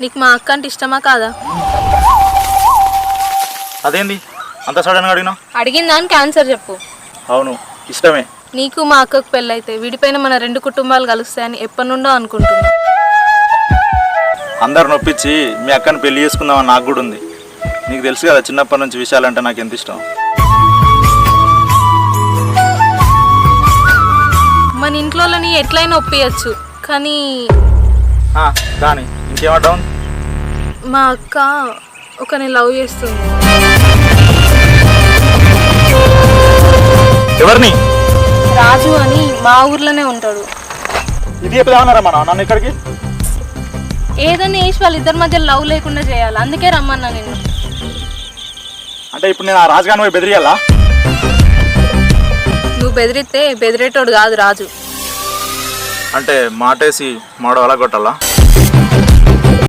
నీకు మా అక్క అంటే ఇష్టమా కాదా? అదేంది అంత సడన్గా అడిగినావు? అడిగిన దానికి ఆన్సర్ చెప్పు. అవును, ఇష్టమే. నీకు మా అక్కకు పెళ్ళైతే విడిపోయిన మన 2 కుటుంబాలు కలుస్తాయని ఎప్పటి నుండో అనుకుంటున్నా. అందరు నొప్పించి మీ అక్కని పెళ్లి చేసుకుందామని నాకు కూడా ఉంది. నీకు తెలుసు కదా చిన్నప్పటి నుంచి విషయాలంటే నాకు ఎంత ఇష్టం. మన ఇంట్లోని ఎట్లయినా ఒప్పియచ్చు, కానీ కానీ ఇంకేమంటావు? మా అక్క ఒకని లవ్ చేస్తుంది. ఎవరిని? రాజు అని మా ఊర్లోనే ఉంటాడు. ఇది చెప్తామన్నారా మన నన్ను ఇక్కడికి? ఏదన్నా వేసి వాళ్ళిద్దరి మధ్య లవ్ లేకుండా చేయాలి, అందుకే రమ్మన్నా నిన్ను. అంటే ఇప్పుడు నేను ఆ రాజుగాని పోయి బెదిరియాలా? నువ్వు బెదిరితే బెదిరేటోడు కాదు రాజు. అంటే మాటేసి మాడవలా కొట్టాలా?